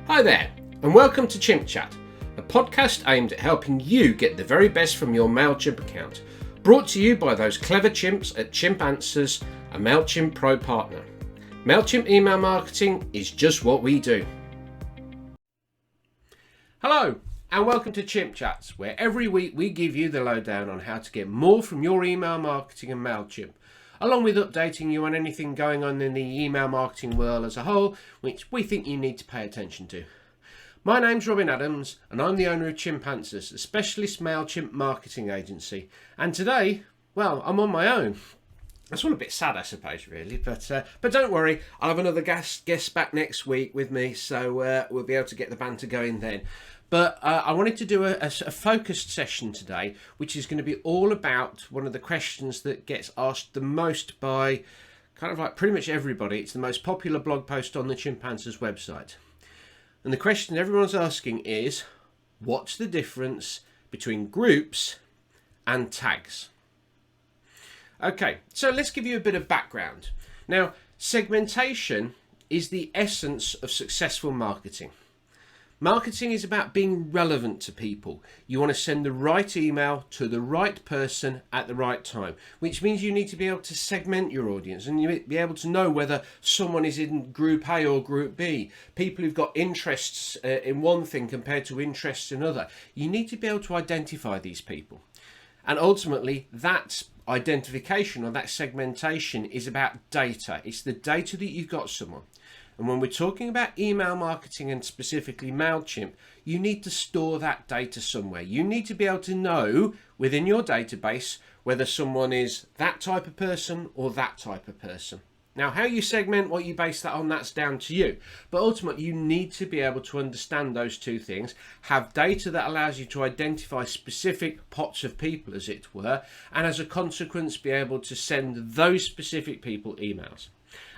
Hi there, and welcome to Chimp Chat, a podcast aimed at helping you get the very best from your MailChimp account. Brought to you by those clever chimps at Chimp Answers, a MailChimp Pro partner. MailChimp email marketing is just what we do. Hello, and welcome to Chimp Chats, where every week we give you the lowdown on how to get more from your email marketing and MailChimp, along with updating you on anything going on in the email marketing world as a whole, which we think you need to pay attention to. My name's Robin Adams, and I'm the owner of Chimp Answers, a specialist MailChimp marketing agency. And today, well, I'm on my own. That's all a bit sad, I suppose, really, but don't worry, I'll have another guest back next week with me, so we'll be able to get the banter going then. But I wanted to do a focused session today, which is going to be all about one of the questions that gets asked the most by kind of like pretty much everybody. It's the most popular blog post on the Chimp Answers website. And the question everyone's asking is, what's the difference between groups and tags? Okay, so let's give you a bit of background. Now, segmentation is the essence of successful marketing. Marketing is about being relevant to people. You want to send the right email to the right person at the right time, which means you need to be able to segment your audience and you be able to know whether someone is in group A or group B. People who've got interests in one thing compared to interests in another. You need to be able to identify these people. And ultimately, that identification or that segmentation is about data. It's the data that you've got someone. And when we're talking about email marketing and specifically MailChimp, you need to store that data somewhere. You need to be able to know within your database whether someone is that type of person or that type of person. Now, how you segment, what you base that on, that's down to you. But ultimately, you need to be able to understand those two things, have data that allows you to identify specific pots of people, as it were, and as a consequence, be able to send those specific people emails.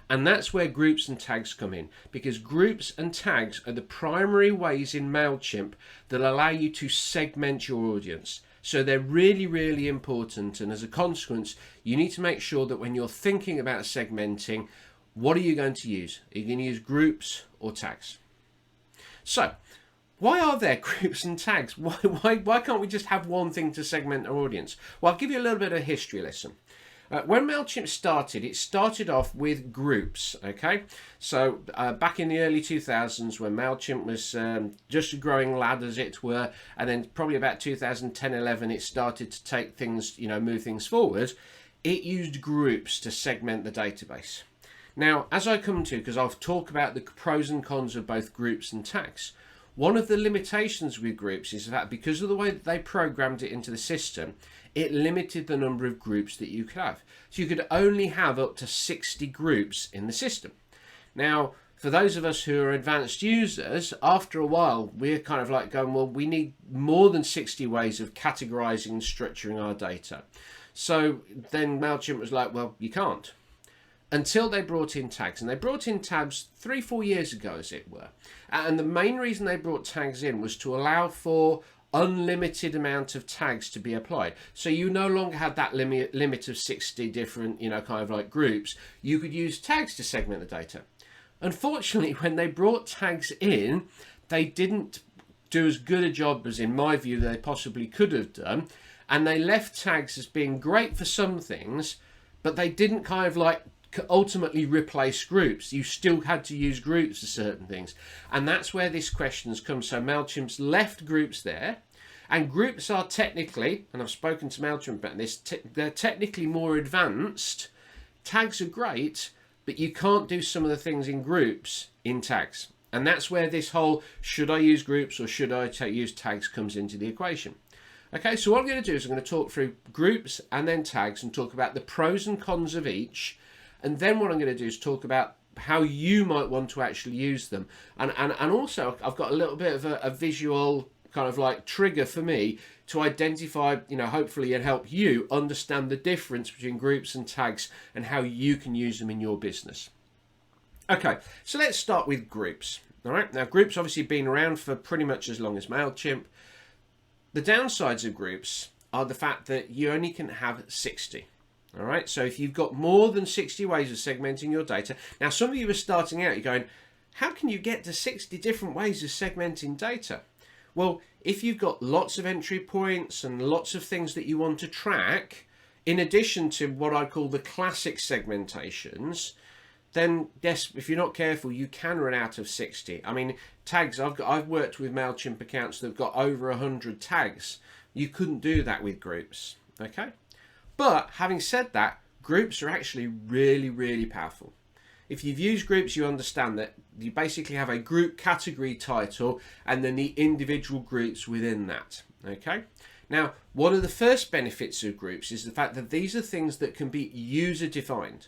And that's where groups and tags come in, because groups and tags are the primary ways in MailChimp that allow you to segment your audience. So they're really, really important. And as a consequence, you need to make sure that when you're thinking about segmenting, what are you going to use? Are you going to use groups or tags? So why are there groups and tags? Why can't we just have one thing to segment our audience? Well, I'll give you a little bit of a history lesson. When MailChimp started, it started off with groups, okay? So back in the early 2000s when MailChimp was just a growing lad, as it were, and then probably about 2010-11, it started to take things, move things forward, it used groups to segment the database. Now, as I come to, because I'll talk about the pros and cons of both groups and tags, one of the limitations with groups is that because of the way that they programmed it into the system, it limited the number of groups that you could have. So you could only have up to 60 groups in the system. Now, for those of us who are advanced users, after a while, we're kind of like going, well, we need more than 60 ways of categorizing and structuring our data. So then MailChimp was like, well, you can't. Until they brought in tags. And they brought in tags 3-4 years ago, as it were. And the main reason they brought tags in was to allow for unlimited amount of tags to be applied. So you no longer had that limit of 60 different, kind of like groups. You could use tags to segment the data. Unfortunately, when they brought tags in, they didn't do as good a job as, in my view, they possibly could have done. And they left tags as being great for some things, but they didn't kind of like ultimately replace groups. You still had to use groups for certain things, and that's where this question's come. So MailChimp's left groups there, and groups are technically, and I've spoken to MailChimp about this, they're technically more advanced. Tags are great, but you can't do some of the things in groups in tags, and that's where this whole should I use groups or should I use tags comes into the equation. Okay, so what I'm going to do is I'm going to talk through groups and then tags and talk about the pros and cons of each. And then what I'm going to do is talk about how you might want to actually use them. And also, I've got a little bit of a visual kind of like trigger for me to identify, hopefully and help you understand the difference between groups and tags and how you can use them in your business. Okay, so let's start with groups. All right, now groups obviously been around for pretty much as long as MailChimp. The downsides of groups are the fact that you only can have 60. All right, so if you've got more than 60 ways of segmenting your data, now some of you are starting out, you're going, how can you get to 60 different ways of segmenting data? Well, if you've got lots of entry points and lots of things that you want to track, in addition to what I call the classic segmentations, then yes, if you're not careful, you can run out of 60. I mean, tags, I've worked with MailChimp accounts that have got over 100 tags. You couldn't do that with groups, okay? But having said that, groups are actually really, really powerful. If you've used groups, you understand that you basically have a group category title and then the individual groups within that, okay? Now, one of the first benefits of groups is the fact that these are things that can be user defined.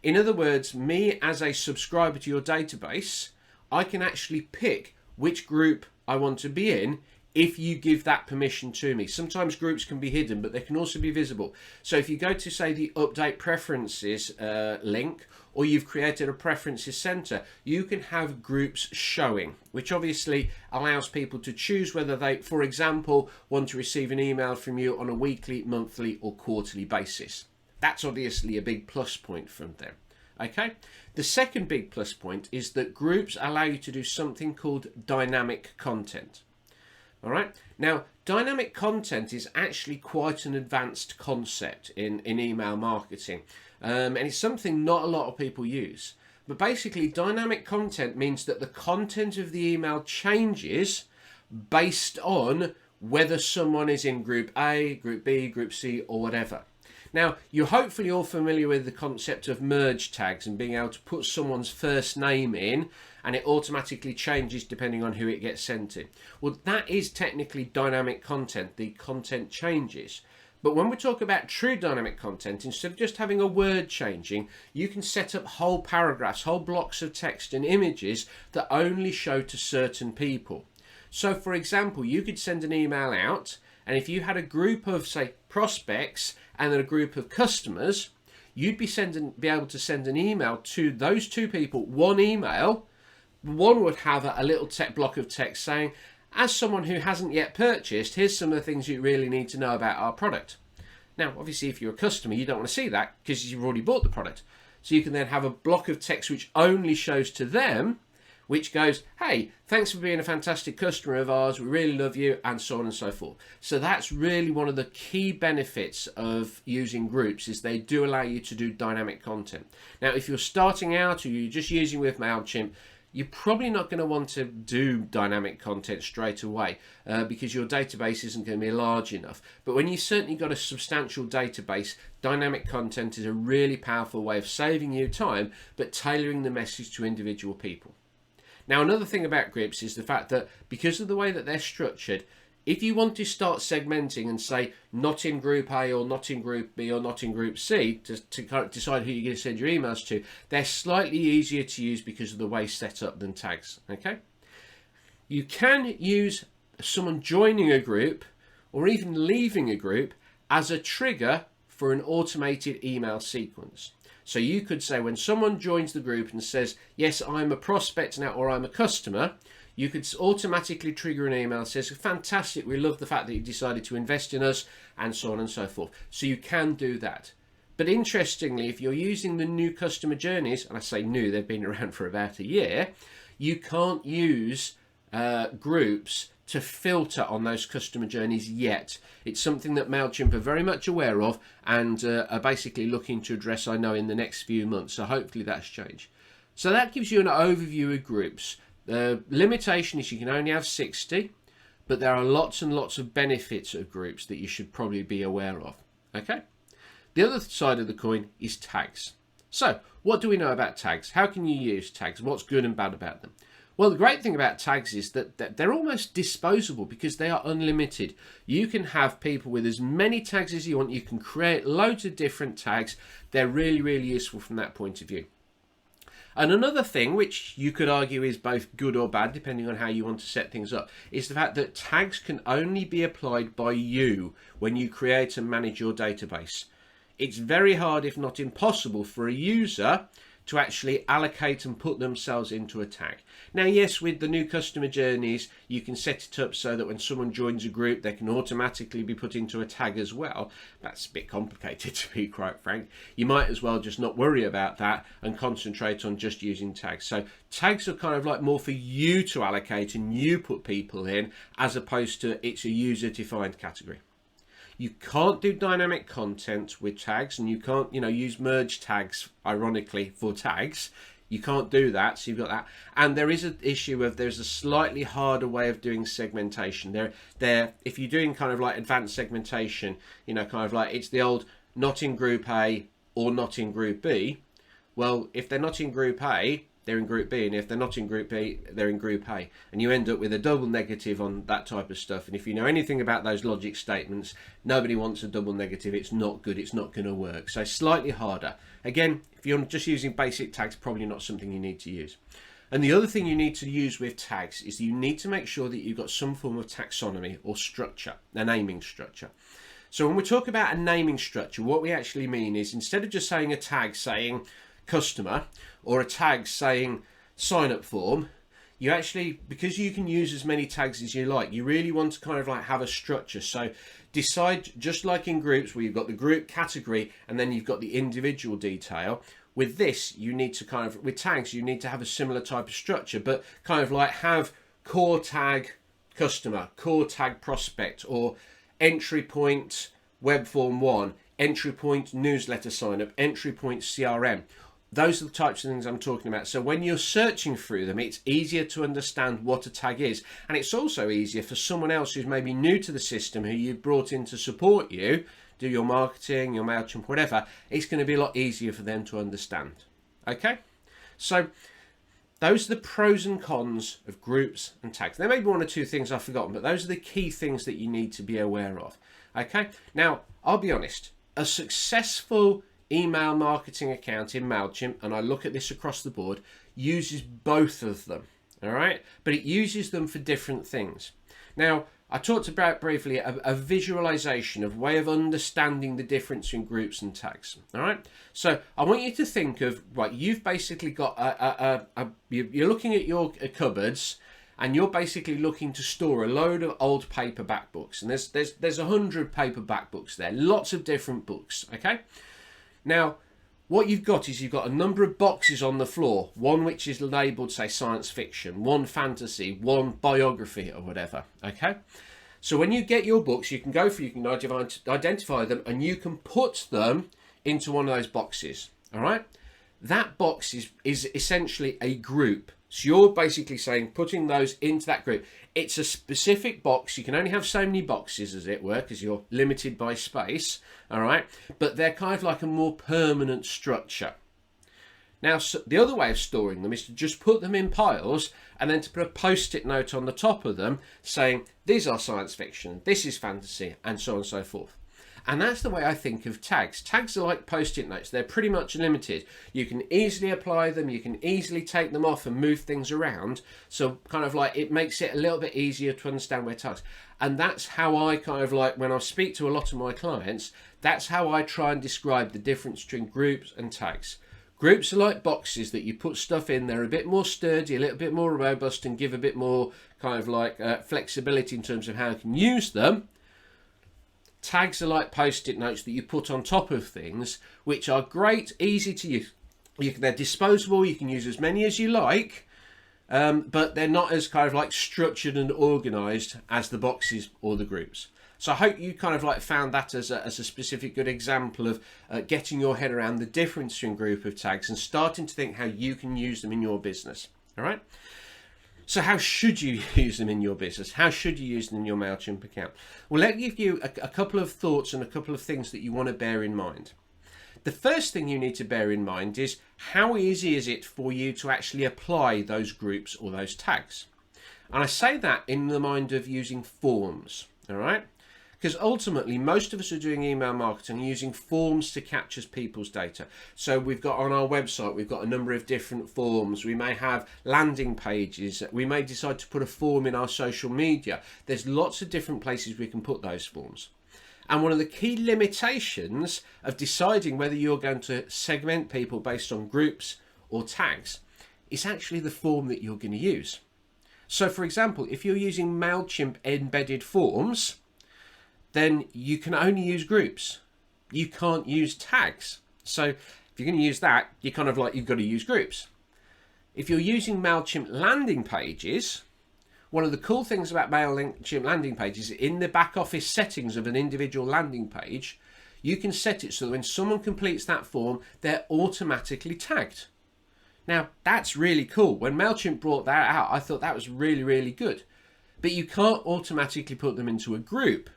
In other words, me as a subscriber to your database, I can actually pick which group I want to be in if you give that permission to me. Sometimes groups can be hidden, but they can also be visible. So if you go to, say, the update preferences link, or you've created a preferences center, you can have groups showing, which obviously allows people to choose whether they, for example, want to receive an email from you on a weekly, monthly, or quarterly basis. That's obviously a big plus point from them. Okay. The second big plus point is that groups allow you to do something called dynamic content. All right. Now, dynamic content is actually quite an advanced concept in email marketing. And it's something not a lot of people use. But basically, dynamic content means that the content of the email changes based on whether someone is in group A, group B, group C, or whatever. Now, you're hopefully all familiar with the concept of merge tags and being able to put someone's first name in and it automatically changes depending on who it gets sent to. Well, that is technically dynamic content. The content changes. But when we talk about true dynamic content, instead of just having a word changing, you can set up whole paragraphs, whole blocks of text and images that only show to certain people. So, for example, you could send an email out, and if you had a group of, say, prospects and then a group of customers, you'd be able to send an email to those two people, one email. One would have a little block of text saying, as someone who hasn't yet purchased, here's some of the things you really need to know about our product. Now, obviously, if you're a customer, you don't want to see that because you've already bought the product. So you can then have a block of text which only shows to them, which goes, hey, thanks for being a fantastic customer of ours. We really love you, and so on and so forth. So that's really one of the key benefits of using groups, is they do allow you to do dynamic content. Now, if you're starting out or you're just using with MailChimp, you're probably not going to want to do dynamic content straight away because your database isn't going to be large enough. But when you've certainly got a substantial database, dynamic content is a really powerful way of saving you time, but tailoring the message to individual people. Now, another thing about groups is the fact that because of the way that they're structured, if you want to start segmenting and say not in group A or not in group B or not in group C to kind of decide who you're going to send your emails to, they're slightly easier to use because of the way set up than tags. Okay, you can use someone joining a group or even leaving a group as a trigger for an automated email sequence. So you could say when someone joins the group and says, yes, I'm a prospect now or I'm a customer, you could automatically trigger an email that says, fantastic, we love the fact that you decided to invest in us, and so on and so forth. So you can do that. But interestingly, if you're using the new customer journeys, and I say new, they've been around for about a year, you can't use groups to filter on those customer journeys yet. It's something that MailChimp are very much aware of and are basically looking to address, I know, in the next few months. So hopefully that's changed. So that gives you an overview of groups. The limitation is you can only have 60, but there are lots and lots of benefits of groups that you should probably be aware of. Okay? The other side of the coin is tags. So, what do we know about tags? How can you use tags? What's good and bad about them? Well, the great thing about tags is that they're almost disposable because they are unlimited. You can have people with as many tags as you want. You can create loads of different tags. They're really, really useful from that point of view. And another thing, which you could argue is both good or bad, depending on how you want to set things up, is the fact that tags can only be applied by you when you create and manage your database. It's very hard, if not impossible, for a user to actually allocate and put themselves into a tag. Now, yes, with the new customer journeys, you can set it up so that when someone joins a group, they can automatically be put into a tag as well. That's a bit complicated, to be quite frank. You might as well just not worry about that and concentrate on just using tags. So tags are kind of like more for you to allocate and you put people in, as opposed to it's a user-defined category. You can't do dynamic content with tags, and you can't, use merge tags, ironically, for tags. You can't do that, so you've got that. And there is an issue of there's a slightly harder way of doing segmentation. If you're doing kind of like advanced segmentation, kind of like it's the old not in group A or not in group B. Well, if they're not in group A, they're in group B, and if they're not in group B, they're in group A, and you end up with a double negative on that type of stuff. And if you know anything about those logic statements, nobody wants a double negative. It's not good. It's not going to work. So slightly harder. Again, if you're just using basic tags, probably not something you need to use. And the other thing you need to use with tags is you need to make sure that you've got some form of taxonomy or structure, a naming structure. So when we talk about a naming structure, what we actually mean is, instead of just saying a tag saying customer or a tag saying sign up form, you actually, because you can use as many tags as you like, you really want to kind of like have a structure. So decide, just like in groups where you've got the group category and then you've got the individual detail, with this you need to kind of, with tags you need to have a similar type of structure, but kind of like have core tag customer, core tag prospect, or entry point web form 1, entry point newsletter sign up, entry point CRM. Those are the types of things I'm talking about. So when you're searching through them, it's easier to understand what a tag is. And it's also easier for someone else who's maybe new to the system, who you brought in to support you, do your marketing, your MailChimp, whatever. It's going to be a lot easier for them to understand. Okay? So those are the pros and cons of groups and tags. There may be one or two things I've forgotten, but those are the key things that you need to be aware of. Okay? Now, I'll be honest. A successful email marketing account in MailChimp, and I look at this across the board, uses both of them, all right? But it uses them for different things. Now, I talked about briefly a visualization of way of understanding the difference in groups and tags, all right? So I want you to think of, right, you've basically got you're looking at your cupboards, and you're basically looking to store a load of old paperback books, and there's 100 paperback books there, lots of different books, okay? Now, what you've got is you've got a number of boxes on the floor, one which is labelled, say, science fiction, one fantasy, one biography or whatever, okay? So when you get your books, you can go through, you can identify them, and you can put them into one of those boxes, all right? That box is essentially a group. So you're basically saying, putting those into that group. It's a specific box. You can only have so many boxes, as it were, because you're limited by space, all right? But they're kind of like a more permanent structure. Now, so the other way of storing them is to just put them in piles and then to put a post-it note on the top of them saying, these are science fiction, this is fantasy, and so on and so forth. And that's the way I think of tags. Tags are like post-it notes. They're pretty much limited. You can easily apply them. You can easily take them off and move things around. So kind of like it makes it a little bit easier to understand where tags. And that's how I kind of like, when I speak to a lot of my clients, that's how I try and describe the difference between groups and tags. Groups are like boxes that you put stuff in. They're a bit more sturdy, a little bit more robust, and give a bit more kind of like flexibility in terms of how you can use them. Tags are like post-it notes that you put on top of things, which are great, easy to use. They're disposable, you can use as many as you like, but they're not as kind of like structured and organised as the boxes or the groups. So I hope you kind of like found that as a specific good example of getting your head around the difference between group of tags and starting to think how you can use them in your business. All right? So how should you use them in your business? How should you use them in your MailChimp account? Well, let me give you a couple of thoughts and a couple of things that you want to bear in mind. The first thing you need to bear in mind is how easy is it for you to actually apply those groups or those tags? And I say that in the mind of using forms, all right? Because ultimately, most of us are doing email marketing using forms to capture people's data. So we've got on our website, we've got a number of different forms. We may have landing pages. We may decide to put a form in our social media. There's lots of different places we can put those forms. And one of the key limitations of deciding whether you're going to segment people based on groups or tags, it's actually the form that you're going to use. So for example, if you're using MailChimp embedded forms, then you can only use groups. You can't use tags. So if you're going to use that, you've got to use groups. If you're using MailChimp landing pages, one of the cool things about MailChimp landing pages is in the back office settings of an individual landing page, you can set it so that when someone completes that form, they're automatically tagged. Now, that's really cool. When MailChimp brought that out, I thought that was really, really good. But you can't automatically put them into a group.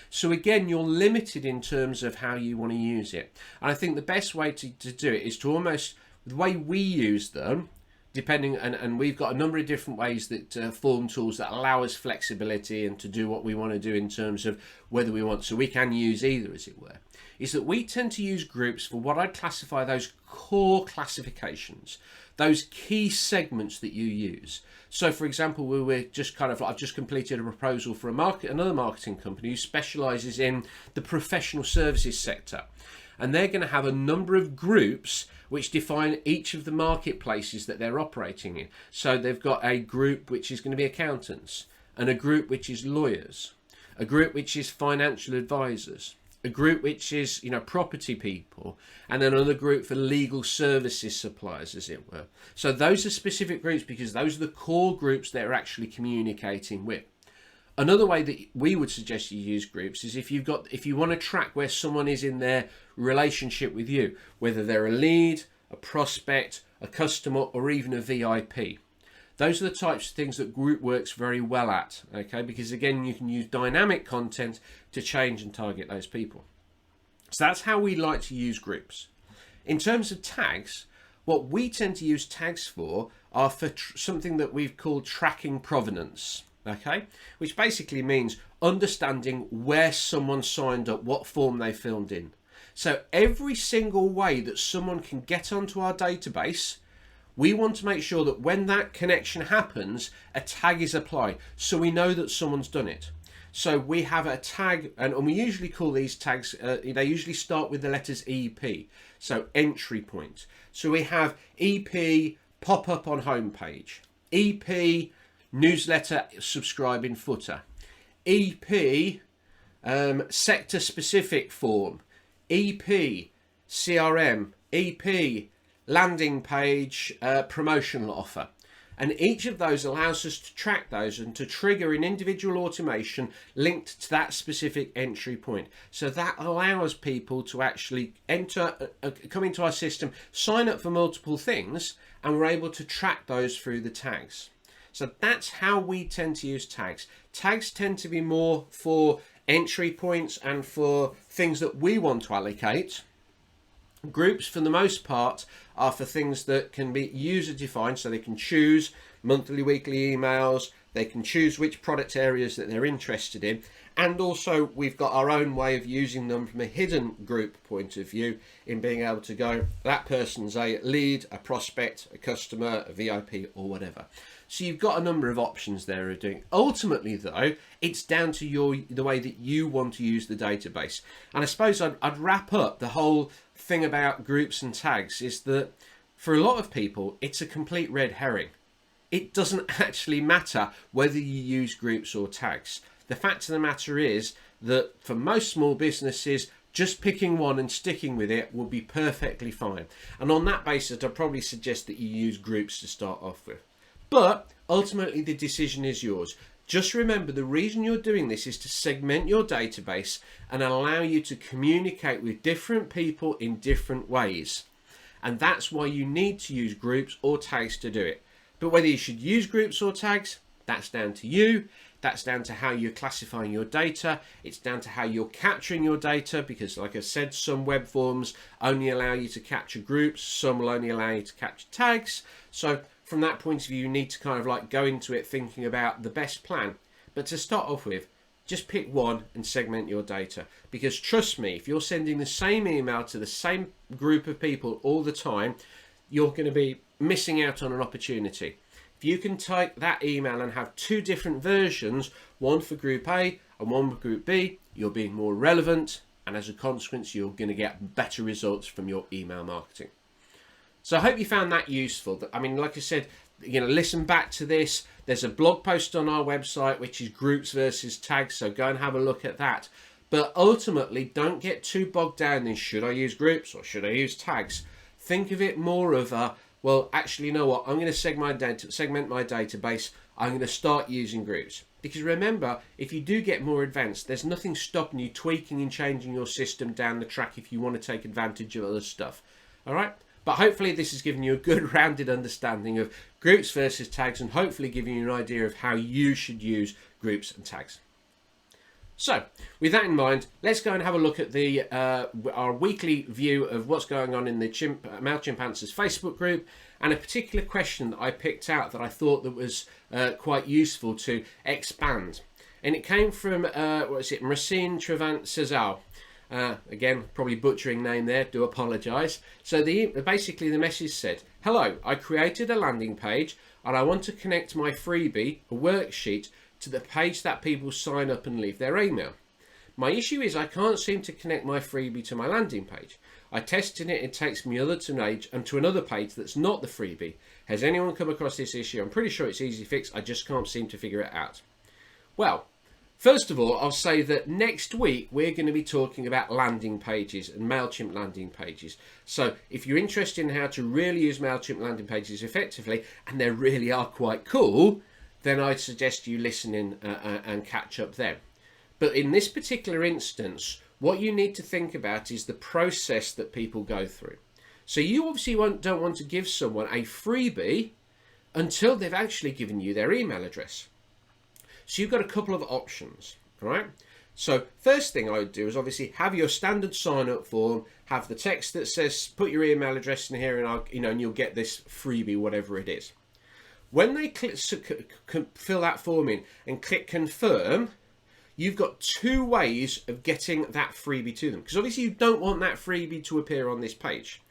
So again, you're limited in terms of how you want to use it. And I think the best way to do it is to almost, the way we use them, depending, and we've got a number of different ways that form tools that allow us flexibility and to do what we want to do in terms of whether we want, so we can use either, as it were, is that we tend to use groups for what I'd classify those core classifications, those key segments that you use. So for example, I've just completed a proposal for another marketing company who specializes in the professional services sector. And they're going to have a number of groups which define each of the marketplaces that they're operating in. So they've got a group which is going to be accountants, and a group which is lawyers, a group which is financial advisors, a group which is, property people, and then another group for legal services suppliers, as it were. So those are specific groups because those are the core groups they're actually communicating with. Another way that we would suggest you use groups is if you want to track where someone is in their relationship with you, whether they're a lead, a prospect, a customer, or even a VIP. Those are the types of things that group works very well at, okay? Because again, you can use dynamic content to change and target those people. So that's how we like to use groups. In terms of tags, what we tend to use tags for are for something that we've called tracking provenance. Okay, which basically means understanding where someone signed up, what form they filled in. So every single way that someone can get onto our database, we want to make sure that when that connection happens, a tag is applied so we know that someone's done it. So we have a tag, and we usually call these tags, they usually start with the letters EP, so entry point. So we have EP pop up on homepage, EP newsletter subscribing footer, EP sector specific form, EP CRM, EP landing page promotional offer. And each of those allows us to track those and to trigger an individual automation linked to that specific entry point. So that allows people to actually come into our system, sign up for multiple things, and we're able to track those through the tags. So that's how we tend to use tags. Tags tend to be more for entry points and for things that we want to allocate. Groups, for the most part, are for things that can be user defined, so they can choose monthly, weekly emails, they can choose which product areas that they're interested in, and also we've got our own way of using them from a hidden group point of view in being able to go, that person's a lead, a prospect, a customer, a VIP, or whatever. So you've got a number of options there of doing. Ultimately, though, it's down to the way that you want to use the database. And I suppose I'd wrap up the whole thing about groups and tags is that for a lot of people, it's a complete red herring. It doesn't actually matter whether you use groups or tags. The fact of the matter is that for most small businesses, just picking one and sticking with it will be perfectly fine. And on that basis, I'd probably suggest that you use groups to start off with. But ultimately, the decision is yours. Just remember, the reason you're doing this is to segment your database and allow you to communicate with different people in different ways. And that's why you need to use groups or tags to do it. But whether you should use groups or tags, that's down to you. That's down to how you're classifying your data. It's down to how you're capturing your data, because like I said, some web forms only allow you to capture groups, some will only allow you to capture tags. So from that point of view, you need to kind of go into it thinking about the best plan. But to start off with, just pick one and segment your data. Because trust me, if you're sending the same email to the same group of people all the time, you're going to be missing out on an opportunity. If you can type that email and have two different versions, one for group A and one for group B, you're being more relevant, and as a consequence, you're going to get better results from your email marketing. So I hope you found that useful. I mean, like I said, listen back to this. There's a blog post on our website, which is groups versus tags. So go and have a look at that. But ultimately, don't get too bogged down in should I use groups or should I use tags. Think of it more of a, well, actually, you know what? I'm going to segment my database. I'm going to start using groups. Because remember, if you do get more advanced, there's nothing stopping you tweaking and changing your system down the track if you want to take advantage of other stuff. All right? But hopefully this has given you a good rounded understanding of groups versus tags, and hopefully giving you an idea of how you should use groups and tags. So, with that in mind, let's go and have a look at our weekly view of what's going on in the MailChimp Answers Facebook group, and a particular question that I picked out that I thought that was quite useful to expand. And it came from, Racine Trevant Cesar. Again, probably butchering name there, do apologise. So basically the message said, "Hello, I created a landing page and I want to connect my freebie, a worksheet, to the page that people sign up and leave their email. My issue is I can't seem to connect my freebie to my landing page. I tested it, it takes me to another page that's not the freebie. Has anyone come across this issue? I'm pretty sure it's easy to fix, I just can't seem to figure it out." Well, first of all, I'll say that next week we're going to be talking about landing pages and MailChimp landing pages. So if you're interested in how to really use MailChimp landing pages effectively, and they really are quite cool, then I'd suggest you listen in and catch up then. But in this particular instance, what you need to think about is the process that people go through. So you obviously don't want to give someone a freebie until they've actually given you their email address. So you've got a couple of options, all right? So first thing I would do is obviously have your standard sign-up form, have the text that says put your email address in here, and and you'll get this freebie, whatever it is. When they fill that form in and click confirm, you've got two ways of getting that freebie to them. Because obviously you don't want that freebie to appear on this page,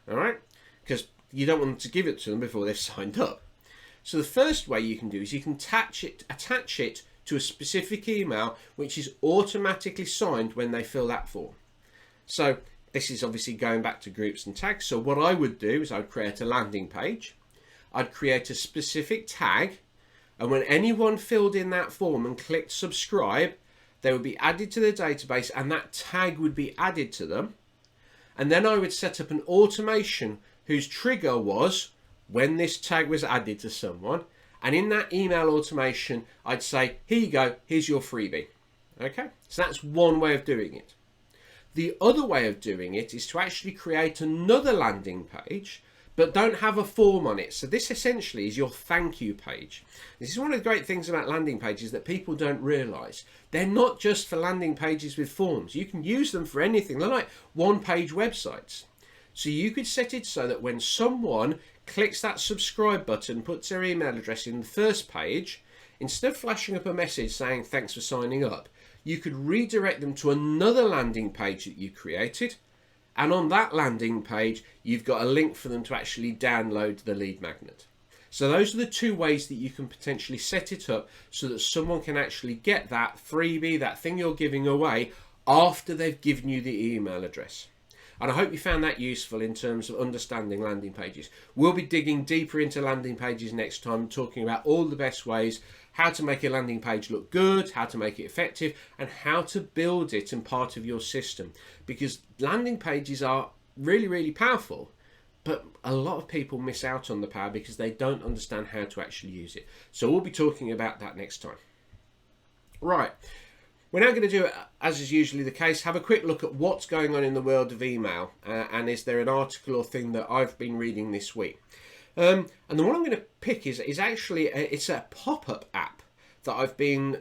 all right? Because you don't want them to give it to them before they've signed up. So the first way you can do is you can attach it to a specific email which is automatically signed when they fill that form. So this is obviously going back to groups and tags. So what I would do is I'd create a landing page. I'd create a specific tag, and when anyone filled in that form and clicked subscribe, they would be added to the database and that tag would be added to them. And then I would set up an automation whose trigger was when this tag was added to someone, and in that email automation I'd say, here you go, here's your freebie. Okay, so that's one way of doing it. The other way of doing it is to actually create another landing page, but don't have a form on it. So this essentially is your thank you page. This is one of the great things about landing pages that people don't realise. They're not just for landing pages with forms. You can use them for anything. They're like one-page websites. So you could set it so that when someone clicks that subscribe button, puts their email address in the first page, instead of flashing up a message saying thanks for signing up, you could redirect them to another landing page that you created. And on that landing page, you've got a link for them to actually download the lead magnet. So those are the two ways that you can potentially set it up so that someone can actually get that freebie, that thing you're giving away, after they've given you the email address. And I hope you found that useful in terms of understanding landing pages. We'll be digging deeper into landing pages next time, talking about all the best ways, how to make a landing page look good, how to make it effective, and how to build it in part of your system. Because landing pages are really, really powerful, but a lot of people miss out on the power because they don't understand how to actually use it. So we'll be talking about that next time. Right. We're now going to do, as is usually the case, have a quick look at what's going on in the world of email, and is there an article or thing that I've been reading this week. And the one I'm going to pick is actually, it's a pop-up app that I've been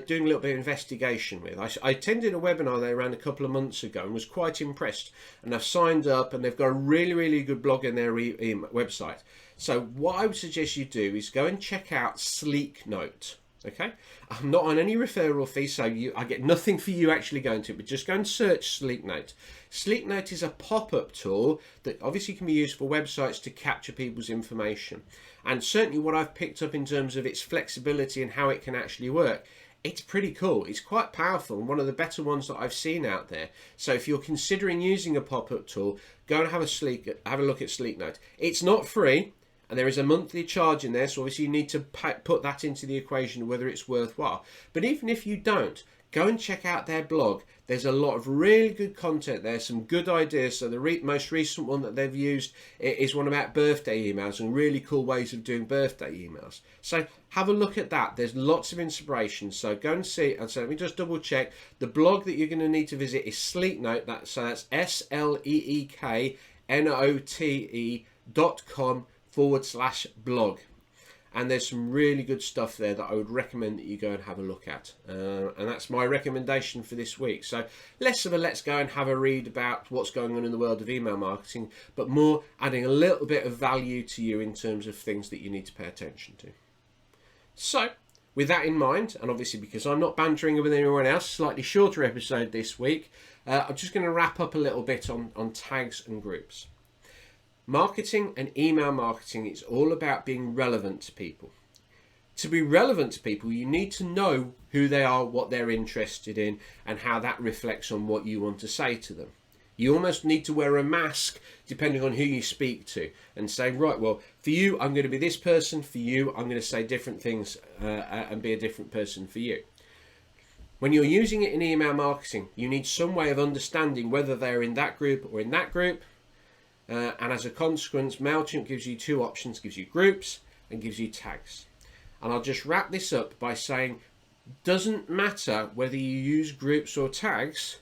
doing a little bit of investigation with. I attended a webinar they ran a couple of months ago and was quite impressed. And I've signed up, and they've got a really, really good blog in their website. So what I would suggest you do is go and check out Sleek Note. Okay, I'm not on any referral fee, so I get nothing for you actually going to it, but just go and search Sleek Note. Sleek Note is a pop-up tool that obviously can be used for websites to capture people's information. And certainly what I've picked up in terms of its flexibility and how it can actually work, it's pretty cool. It's quite powerful and one of the better ones that I've seen out there. So if you're considering using a pop-up tool, go and have a look at Sleek Note. It's not free, and there is a monthly charge in there, so obviously you need to put that into the equation whether it's worthwhile. But even if you don't, go and check out their blog. There's a lot of really good content there, some good ideas. So the most recent one that they've used is one about birthday emails and really cool ways of doing birthday emails. So have a look at that. There's lots of inspiration. So go and see. And so let me just double check. The blog that you're going to need to visit is Sleek Note. So that's sleeknote.com/blog. And there's some really good stuff there that I would recommend that you go and have a look at. And that's my recommendation for this week. So less of a let's go and have a read about what's going on in the world of email marketing, but more adding a little bit of value to you in terms of things that you need to pay attention to. So with that in mind, and obviously because I'm not bantering with anyone else, slightly shorter episode this week, I'm just going to wrap up a little bit on tags and groups. Marketing and email marketing, it's all about being relevant to people. To be relevant to people, you need to know who they are, what they're interested in, and how that reflects on what you want to say to them. You almost need to wear a mask depending on who you speak to and say, right, well, for you, I'm going to be this person. For you, I'm going to say different things and be a different person for you. When you're using it in email marketing, you need some way of understanding whether they're in that group or in that group. And as a consequence, MailChimp gives you two options, gives you groups and gives you tags. And I'll just wrap this up by saying, doesn't matter whether you use groups or tags.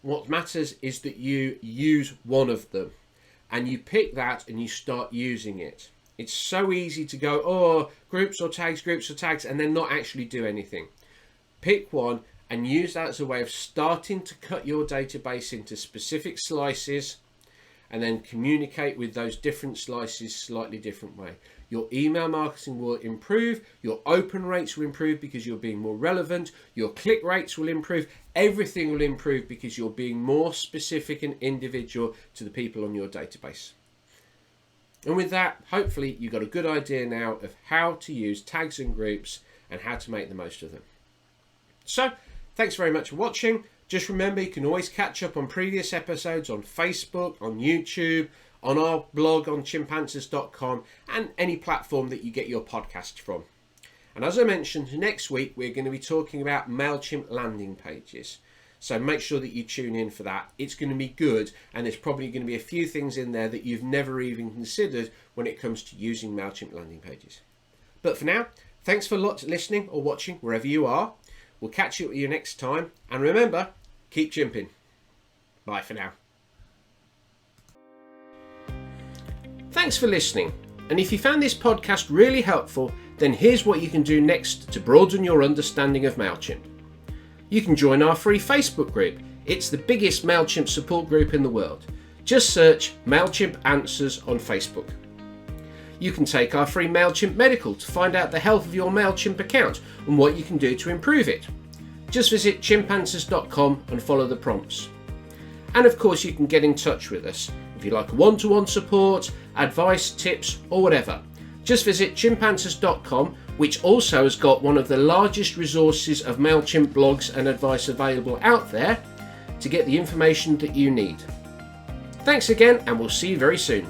What matters is that you use one of them and you pick that and you start using it. It's so easy to go, oh, groups or tags, and then not actually do anything. Pick one and use that as a way of starting to cut your database into specific slices and then communicate with those different slices slightly different way. Your email marketing will improve, your open rates will improve because you're being more relevant, your click rates will improve, everything will improve because you're being more specific and individual to the people on your database. And with that, hopefully you got a good idea now of how to use tags and groups and how to make the most of them. So, thanks very much for watching. Just remember, you can always catch up on previous episodes on Facebook, on YouTube, on our blog on chimpanzers.com and any platform that you get your podcast from. And as I mentioned, next week we're going to be talking about MailChimp landing pages. So make sure that you tune in for that. It's going to be good, and there's probably going to be a few things in there that you've never even considered when it comes to using MailChimp landing pages. But for now, thanks for listening or watching wherever you are. We'll catch you next time. And remember, keep chimping. Bye for now. Thanks for listening. And if you found this podcast really helpful, then here's what you can do next to broaden your understanding of MailChimp. You can join our free Facebook group. It's the biggest MailChimp support group in the world. Just search MailChimp Answers on Facebook. You can take our free MailChimp Medical to find out the health of your MailChimp account and what you can do to improve it. Just visit chimpanzers.com and follow the prompts. And of course, you can get in touch with us if you like one-to-one support, advice, tips, or whatever. Just visit chimpanzers.com, which also has got one of the largest resources of MailChimp blogs and advice available out there to get the information that you need. Thanks again, and we'll see you very soon.